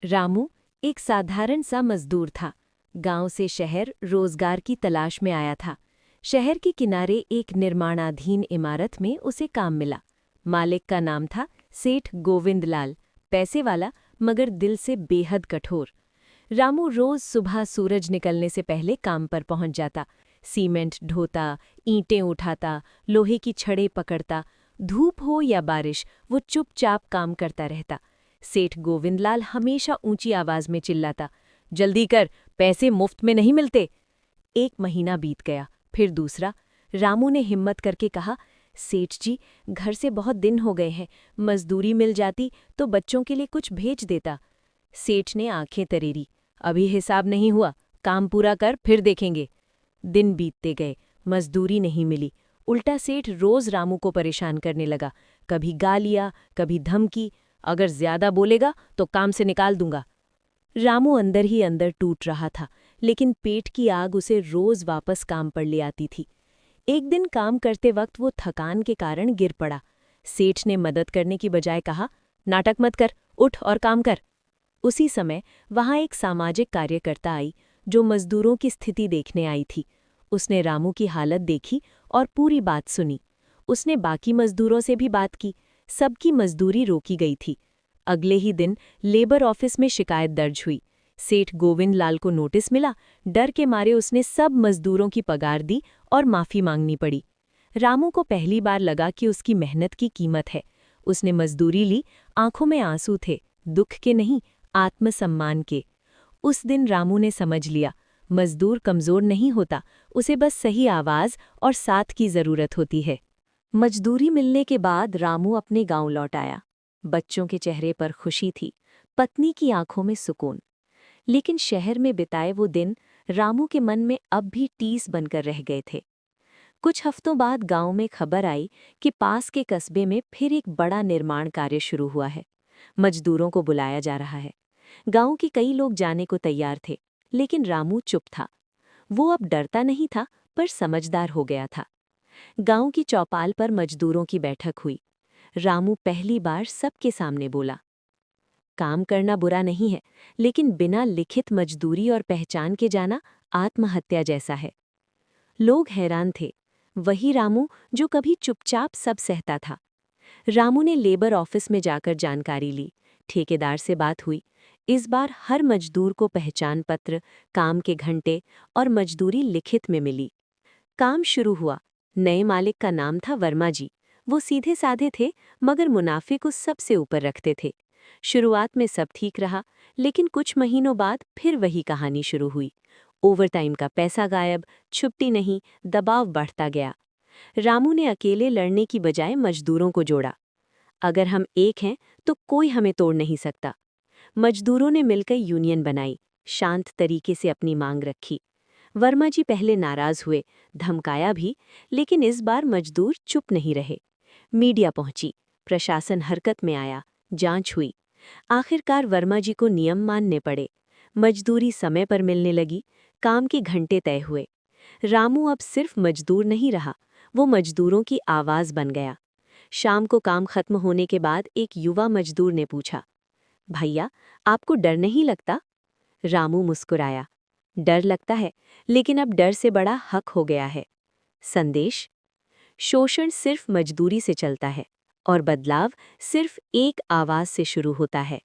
रामू एक साधारण सा मजदूर था। गांव से शहर रोजगार की तलाश में आया था। शहर के किनारे एक निर्माणाधीन इमारत में उसे काम मिला। मालिक का नाम था सेठ गोविंदलाल, पैसे वाला मगर दिल से बेहद कठोर। रामू रोज सुबह सूरज निकलने से पहले काम पर पहुंच जाता। सीमेंट ढोता, ईंटें उठाता, लोहे की छड़ें पकड़ता। धूप हो या बारिश, वो चुपचाप काम करता रहता। सेठ गोविंदलाल हमेशा ऊंची आवाज में चिल्लाता, जल्दी कर, पैसे मुफ्त में नहीं मिलते। एक महीना बीत गया, फिर दूसरा। रामू ने हिम्मत करके कहा, सेठ जी, घर से बहुत दिन हो गए हैं, मजदूरी मिल जाती तो बच्चों के लिए कुछ भेज देता। सेठ ने आंखें तरेरी, अभी हिसाब नहीं हुआ, काम पूरा कर फिर देखेंगे। दिन बीतते गए, मजदूरी नहीं मिली। उल्टा सेठ रोज रामू को परेशान करने लगा, कभी गालियां, कभी धमकी, अगर ज्यादा बोलेगा तो काम से निकाल दूंगा। रामू अंदर ही अंदर टूट रहा था, लेकिन पेट की आग उसे रोज वापस काम पर ले आती थी। एक दिन काम करते वक्त वो थकान के कारण गिर पड़ा। सेठ ने मदद करने की बजाय कहा, नाटक मत कर, उठ और काम कर। उसी समय वहां एक सामाजिक कार्यकर्ता आई, जो मजदूरों की स्थिति देखने आई थी। उसने रामू की हालत देखी और पूरी बात सुनी। उसने बाकी मजदूरों से भी बात की, सबकी मजदूरी रोकी गई थी। अगले ही दिन लेबर ऑफिस में शिकायत दर्ज हुई। सेठ गोविंद लाल को नोटिस मिला। डर के मारे उसने सब मजदूरों की पगार दी और माफी मांगनी पड़ी। रामू को पहली बार लगा कि उसकी मेहनत की कीमत है। उसने मजदूरी ली, आंखों में आंसू थे, दुख के नहीं, आत्मसम्मान के। उस दिन रामू ने समझ लिया, मजदूर कमजोर नहीं होता, उसे बस सही आवाज और साथ की जरूरत होती है। मजदूरी मिलने के बाद रामू अपने गांव लौट आया। बच्चों के चेहरे पर खुशी थी, पत्नी की आंखों में सुकून। लेकिन शहर में बिताए वो दिन रामू के मन में अब भी टीस बनकर रह गए थे। कुछ हफ्तों बाद गांव में खबर आई कि पास के कस्बे में फिर एक बड़ा निर्माण कार्य शुरू हुआ है। मजदूरों को बुलाया जा रहा है। गांव के कई लोग जाने को तैयार थे, लेकिन रामू चुप था। वो अब डरता नहीं था, पर समझदार हो गया था। गांव की चौपाल पर मजदूरों की बैठक हुई। रामू पहली बार सबके सामने बोला, काम करना बुरा नहीं है, लेकिन बिना लिखित मजदूरी और पहचान के जाना आत्महत्या जैसा है। लोग हैरान थे, वही रामू जो कभी चुपचाप सब सहता था। रामू ने लेबर ऑफिस में जाकर जानकारी ली। ठेकेदार से बात हुई। इस बार हर मजदूर को पहचान पत्र, काम के घंटे और मजदूरी लिखित में मिली। काम शुरू हुआ। नए मालिक का नाम था वर्मा जी। वो सीधे साधे थे, मगर मुनाफे को सबसे ऊपर रखते थे। शुरुआत में सब ठीक रहा, लेकिन कुछ महीनों बाद फिर वही कहानी शुरू हुई। ओवरटाइम का पैसा गायब, छुट्टी नहीं, दबाव बढ़ता गया। रामू ने अकेले लड़ने की बजाय मजदूरों को जोड़ा। अगर हम एक हैं तो कोई हमें तोड़ नहीं सकता। मजदूरों ने मिलकर यूनियन बनाई, शांत तरीके से अपनी मांग रखी। वर्मा जी पहले नाराज हुए, धमकाया भी, लेकिन इस बार मजदूर चुप नहीं रहे। मीडिया पहुंची, प्रशासन हरकत में आया, जांच हुई। आखिरकार वर्मा जी को नियम मानने पड़े। मजदूरी समय पर मिलने लगी, काम के घंटे तय हुए। रामू अब सिर्फ मजदूर नहीं रहा, वो मजदूरों की आवाज बन गया। शाम को काम खत्म होने के बाद एक युवा मजदूर ने पूछा, भैया, आपको डर नहीं लगता? रामू मुस्कुराया, डर लगता है, लेकिन अब डर से बड़ा हक हो गया है। संदेश, शोषण सिर्फ मजदूरी से चलता है और बदलाव सिर्फ एक आवाज से शुरू होता है।